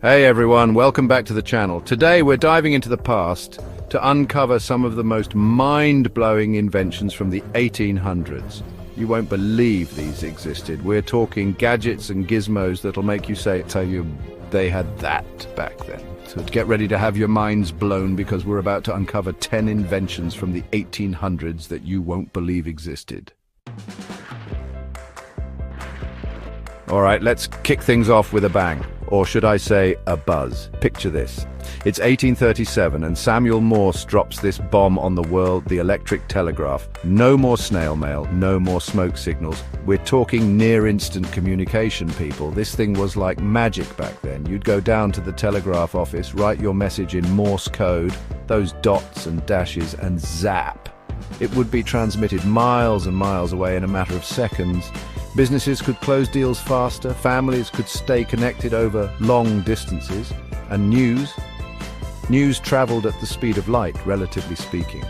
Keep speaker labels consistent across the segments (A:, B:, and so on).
A: Hey everyone, welcome back to the channel. Today we're diving into the past to uncover some of the most mind-blowing inventions from the 1800s. You won't believe these existed. We're talking gadgets and gizmos that'll make you tell you they had that back then. So get ready to have your minds blown because we're about to uncover 10 inventions from the 1800s that you won't believe existed. All right, let's kick things off with a bang. Or should I say, a buzz. Picture this. It's 1837 and Samuel Morse drops this bomb on the world, the electric telegraph. No more snail mail, no more smoke signals. We're talking near-instant communication, people. This thing was like magic back then. You'd go down to the telegraph office, write your message in Morse code, those dots and dashes, and zap. It would be transmitted miles and miles away in a matter of seconds. Businesses could close deals faster, families could stay connected over long distances, and news traveled at the speed of light, relatively speaking.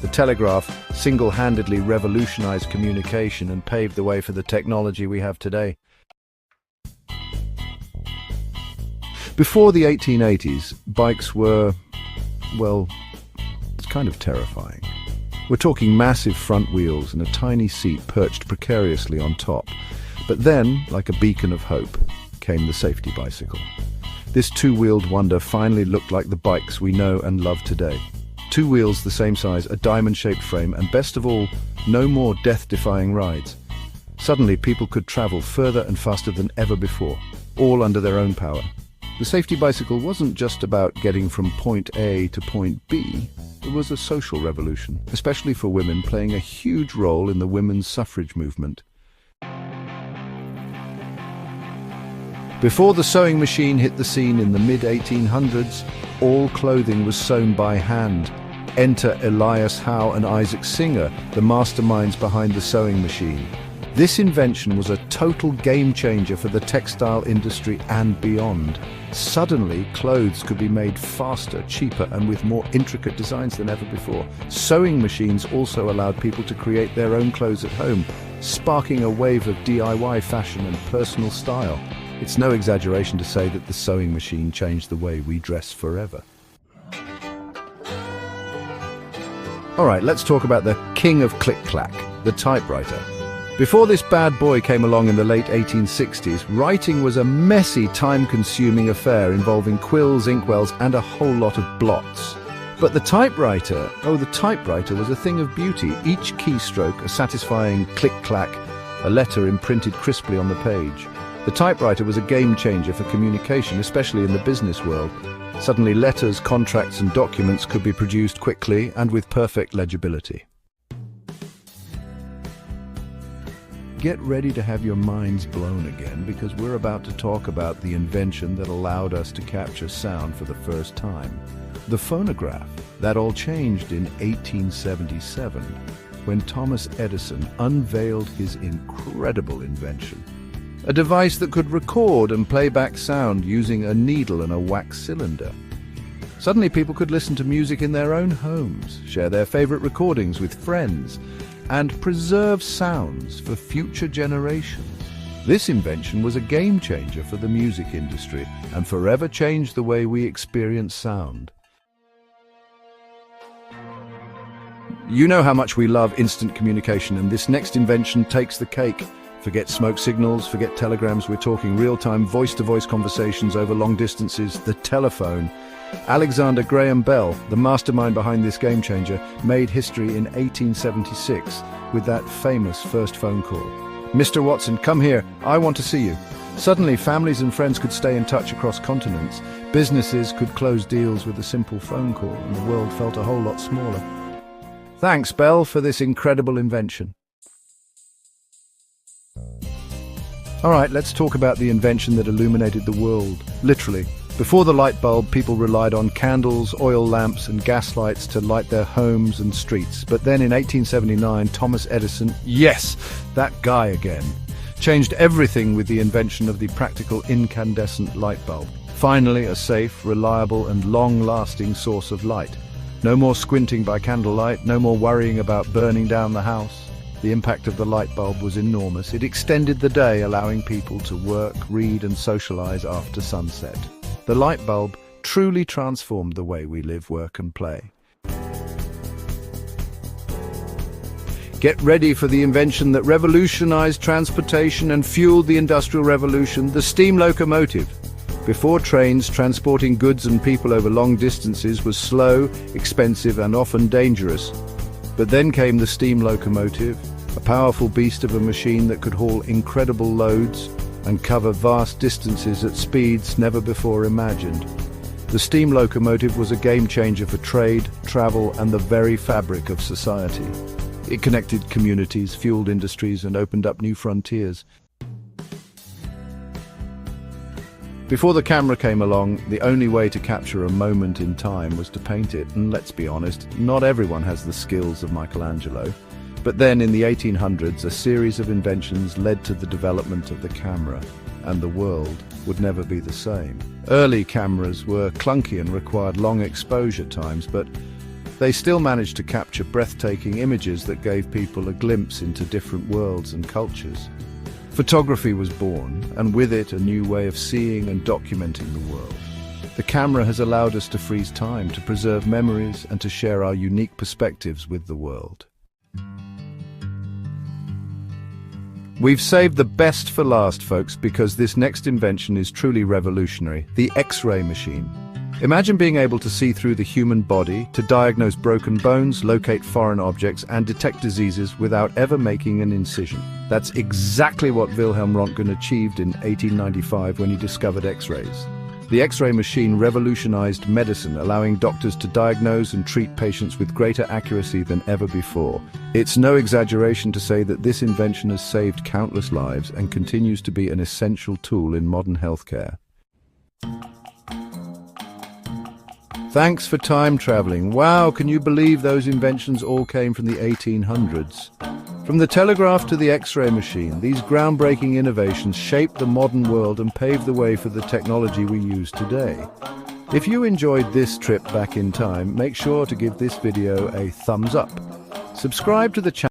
A: The telegraph single-handedly revolutionized communication and paved the way for the technology we have today. Before the 1880s, bikes were, well, it's kind of terrifying. We're talking massive front wheels and a tiny seat perched precariously on top. But then, like a beacon of hope, came the safety bicycle. This two-wheeled wonder finally looked like the bikes we know and love today. Two wheels the same size, a diamond-shaped frame, and best of all, no more death-defying rides. Suddenly, people could travel further and faster than ever before, all under their own power. The safety bicycle wasn't just about getting from point A to point B. It was a social revolution, especially for women, playing a huge role in the women's suffrage movement. Before the sewing machine hit the scene in the mid-1800s, all clothing was sewn by hand. Enter Elias Howe and Isaac Singer, the masterminds behind the sewing machine. This invention was a total game-changer for the textile industry and beyond. Suddenly, clothes could be made faster, cheaper, and with more intricate designs than ever before. Sewing machines also allowed people to create their own clothes at home, sparking a wave of DIY fashion and personal style. It's no exaggeration to say that the sewing machine changed the way we dress forever. All right, let's talk about the king of click-clack, the typewriter. Before this bad boy came along in the late 1860s, writing was a messy, time-consuming affair involving quills, inkwells, and a whole lot of blots. But the typewriter was a thing of beauty. Each keystroke, a satisfying click-clack, a letter imprinted crisply on the page. The typewriter was a game-changer for communication, especially in the business world. Suddenly, letters, contracts, and documents could be produced quickly and with perfect legibility. Get ready to have your minds blown again because we're about to talk about the invention that allowed us to capture sound for the first time. The phonograph. That all changed in 1877 when Thomas Edison unveiled his incredible invention. A device that could record and play back sound using a needle and a wax cylinder. Suddenly people could listen to music in their own homes, share their favorite recordings with friends, and preserve sounds for future generations. This invention was a game-changer for the music industry and forever changed the way we experience sound. You know how much we love instant communication, and this next invention takes the cake. Forget smoke signals, forget telegrams, we're talking real-time voice-to-voice conversations over long distances, the telephone. Alexander Graham Bell, the mastermind behind this game-changer, made history in 1876 with that famous first phone call. "Mr. Watson, come here, I want to see you." Suddenly, families and friends could stay in touch across continents. Businesses could close deals with a simple phone call, and the world felt a whole lot smaller. Thanks, Bell, for this incredible invention. All right, let's talk about the invention that illuminated the world, literally. Before the light bulb, people relied on candles, oil lamps, and gas lights to light their homes and streets. But then in 1879, Thomas Edison, yes, that guy again, changed everything with the invention of the practical incandescent light bulb. Finally, a safe, reliable, and long-lasting source of light. No more squinting by candlelight, no more worrying about burning down the house. The impact of the light bulb was enormous. It extended the day, allowing people to work, read, and socialize after sunset. The light bulb truly transformed the way we live, work and play. Get ready for the invention that revolutionized transportation and fueled the Industrial Revolution, the steam locomotive. Before trains, transporting goods and people over long distances was slow, expensive and often dangerous. But then came the steam locomotive, a powerful beast of a machine that could haul incredible loads and cover vast distances at speeds never before imagined. The steam locomotive was a game-changer for trade, travel and the very fabric of society. It connected communities, fueled industries and opened up new frontiers. Before the camera came along, the only way to capture a moment in time was to paint it, and let's be honest, not everyone has the skills of Michelangelo. But then in the 1800s, a series of inventions led to the development of the camera, and the world would never be the same. Early cameras were clunky and required long exposure times, but they still managed to capture breathtaking images that gave people a glimpse into different worlds and cultures. Photography was born, and with it a new way of seeing and documenting the world. The camera has allowed us to freeze time, to preserve memories, and to share our unique perspectives with the world. We've saved the best for last, folks, because this next invention is truly revolutionary: the X-ray machine. Imagine being able to see through the human body, to diagnose broken bones, locate foreign objects, and detect diseases without ever making an incision. That's exactly what Wilhelm Röntgen achieved in 1895 when he discovered X-rays. The X-ray machine revolutionized medicine, allowing doctors to diagnose and treat patients with greater accuracy than ever before. It's no exaggeration to say that this invention has saved countless lives and continues to be an essential tool in modern healthcare. Thanks for time traveling. Wow, can you believe those inventions all came from the 1800s? From the telegraph to the X-ray machine, these groundbreaking innovations shaped the modern world and paved the way for the technology we use today. If you enjoyed this trip back in time, make sure to give this video a thumbs up. Subscribe to the channel